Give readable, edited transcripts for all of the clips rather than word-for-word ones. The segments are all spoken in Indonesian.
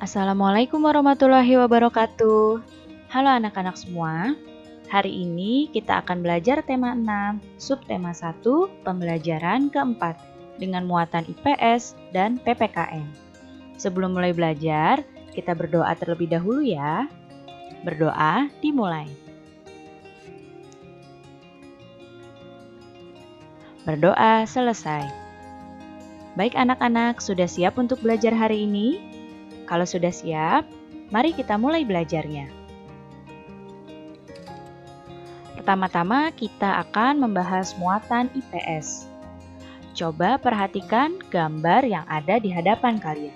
Assalamualaikum warahmatullahi wabarakatuh. Halo anak-anak semua. Hari ini kita akan belajar tema 6, subtema 1, pembelajaran keempat dengan muatan IPS dan PPKN. Sebelum mulai belajar, kita berdoa terlebih dahulu ya. Berdoa dimulai. Berdoa selesai. Baik anak-anak, sudah siap untuk belajar hari ini? Kalau sudah siap, mari kita mulai belajarnya. Pertama-tama kita akan membahas muatan IPS. Coba perhatikan gambar yang ada di hadapan kalian.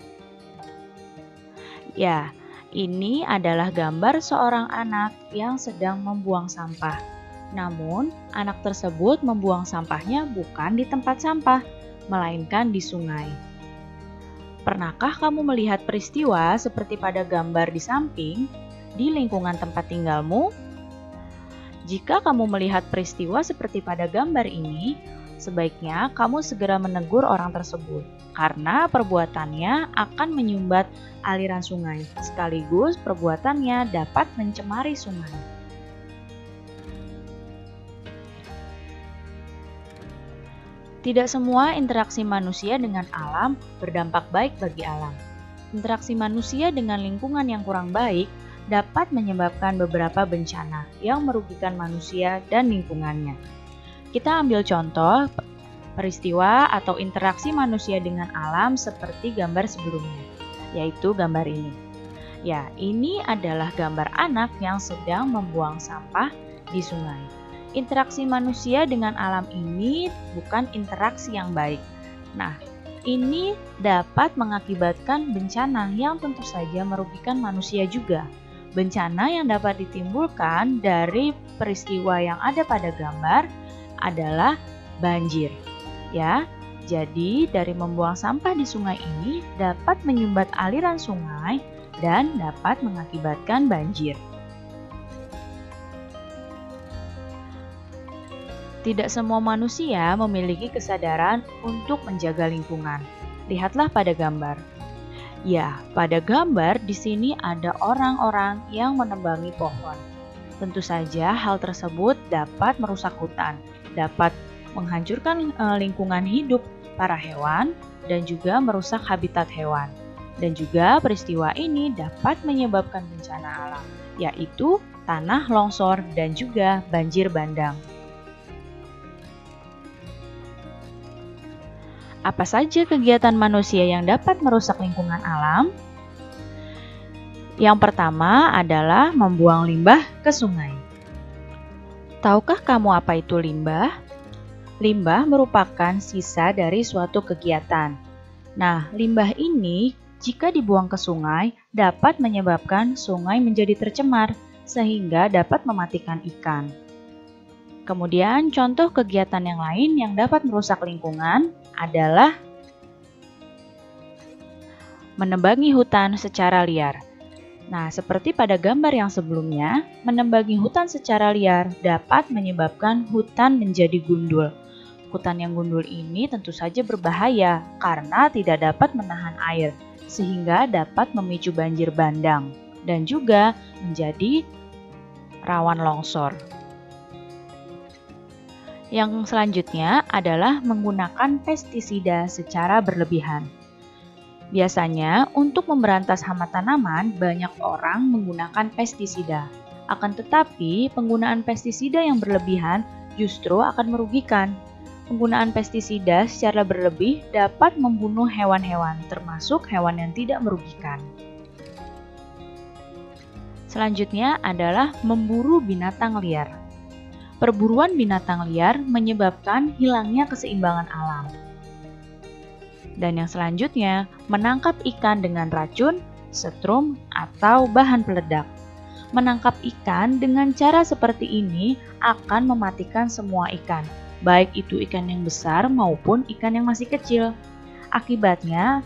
Ya, ini adalah gambar seorang anak yang sedang membuang sampah. Namun, anak tersebut membuang sampahnya bukan di tempat sampah, melainkan di sungai. Pernahkah kamu melihat peristiwa seperti pada gambar di samping di lingkungan tempat tinggalmu? Jika kamu melihat peristiwa seperti pada gambar ini, sebaiknya kamu segera menegur orang tersebut karena perbuatannya akan menyumbat aliran sungai, sekaligus perbuatannya dapat mencemari sungai. Tidak semua interaksi manusia dengan alam berdampak baik bagi alam. Interaksi manusia dengan lingkungan yang kurang baik dapat menyebabkan beberapa bencana yang merugikan manusia dan lingkungannya. Kita ambil contoh peristiwa atau interaksi manusia dengan alam seperti gambar sebelumnya, yaitu gambar ini. Ya, ini adalah gambar anak yang sedang membuang sampah di sungai. Interaksi manusia dengan alam ini bukan interaksi yang baik. Nah, ini dapat mengakibatkan bencana yang tentu saja merugikan manusia juga. Bencana yang dapat ditimbulkan dari peristiwa yang ada pada gambar adalah banjir. Ya, jadi dari membuang sampah di sungai ini dapat menyumbat aliran sungai dan dapat mengakibatkan banjir. Tidak semua manusia memiliki kesadaran untuk menjaga lingkungan. Lihatlah pada gambar. Ya, pada gambar di sini ada orang-orang yang menebangi pohon. Tentu saja hal tersebut dapat merusak hutan, dapat menghancurkan lingkungan hidup para hewan, dan juga merusak habitat hewan. Dan juga peristiwa ini dapat menyebabkan bencana alam, yaitu tanah longsor dan juga banjir bandang. Apa saja kegiatan manusia yang dapat merusak lingkungan alam? Yang pertama adalah membuang limbah ke sungai. Tahukah kamu apa itu limbah? Limbah merupakan sisa dari suatu kegiatan. Nah, limbah ini jika dibuang ke sungai dapat menyebabkan sungai menjadi tercemar sehingga dapat mematikan ikan. Kemudian contoh kegiatan yang lain yang dapat merusak lingkungan adalah menebangi hutan secara liar. Nah, seperti pada gambar yang sebelumnya, menebangi hutan secara liar dapat menyebabkan hutan menjadi gundul. Hutan yang gundul ini tentu saja berbahaya karena tidak dapat menahan air, sehingga dapat memicu banjir bandang dan juga menjadi rawan longsor. Yang selanjutnya adalah menggunakan pestisida secara berlebihan. Biasanya, untuk memberantas hama tanaman, banyak orang menggunakan pestisida. Akan tetapi, penggunaan pestisida yang berlebihan justru akan merugikan. Penggunaan pestisida secara berlebih dapat membunuh hewan-hewan, termasuk hewan yang tidak merugikan. Selanjutnya adalah memburu binatang liar. Perburuan binatang liar menyebabkan hilangnya keseimbangan alam. Dan yang selanjutnya, menangkap ikan dengan racun, setrum, atau bahan peledak. Menangkap ikan dengan cara seperti ini akan mematikan semua ikan, baik itu ikan yang besar maupun ikan yang masih kecil. Akibatnya,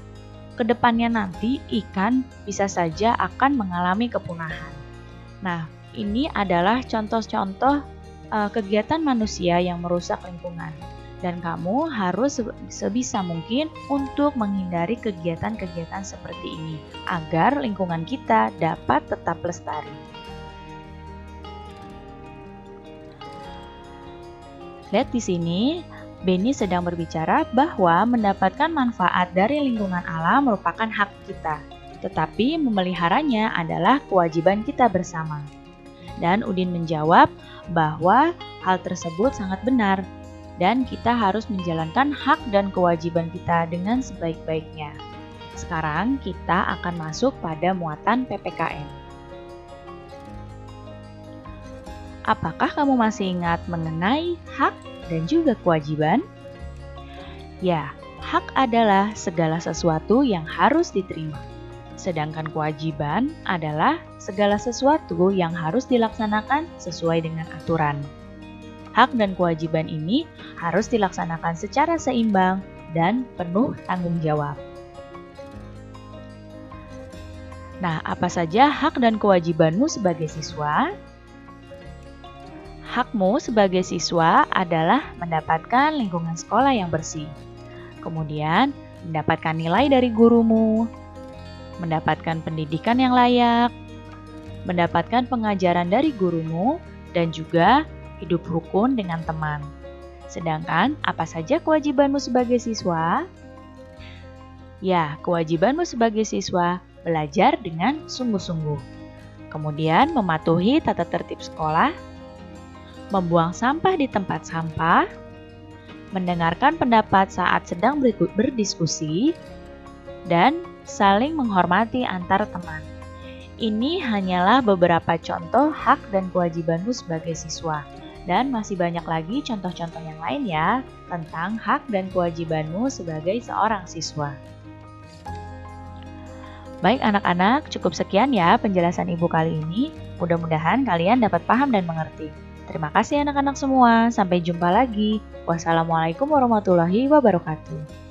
ke depannya nanti ikan bisa saja akan mengalami kepunahan. Nah, ini adalah contoh-contoh kegiatan manusia yang merusak lingkungan. Dan kamu harus sebisa mungkin untuk menghindari kegiatan-kegiatan seperti ini agar lingkungan kita dapat tetap lestari. Lihat di sini, Benny sedang berbicara bahwa mendapatkan manfaat dari lingkungan alam merupakan hak kita, tetapi memeliharanya adalah kewajiban kita bersama. Dan Udin menjawab bahwa hal tersebut sangat benar, dan kita harus menjalankan hak dan kewajiban kita dengan sebaik-baiknya. Sekarang kita akan masuk pada muatan PPKN. Apakah kamu masih ingat mengenai hak dan juga kewajiban? Ya, hak adalah segala sesuatu yang harus diterima. Sedangkan kewajiban adalah segala sesuatu yang harus dilaksanakan sesuai dengan aturan. Hak dan kewajiban ini harus dilaksanakan secara seimbang dan penuh tanggung jawab. Nah, apa saja hak dan kewajibanmu sebagai siswa? Hakmu sebagai siswa adalah mendapatkan lingkungan sekolah yang bersih, kemudian mendapatkan nilai dari gurumu, mendapatkan pendidikan yang layak, mendapatkan pengajaran dari gurumu, dan juga hidup rukun dengan teman. Sedangkan, apa saja kewajibanmu sebagai siswa? Ya, kewajibanmu sebagai siswa belajar dengan sungguh-sungguh. Kemudian, mematuhi tata tertib sekolah, membuang sampah di tempat sampah, mendengarkan pendapat saat sedang berdiskusi, dan saling menghormati antar teman. Ini hanyalah beberapa contoh hak dan kewajibanmu sebagai siswa. Dan masih banyak lagi contoh-contoh yang lain ya tentang hak dan kewajibanmu sebagai seorang siswa. Baik anak-anak, cukup sekian ya penjelasan Ibu kali ini. Mudah-mudahan kalian dapat paham dan mengerti. Terima kasih anak-anak semua. Sampai jumpa lagi. Wassalamualaikum warahmatullahi wabarakatuh.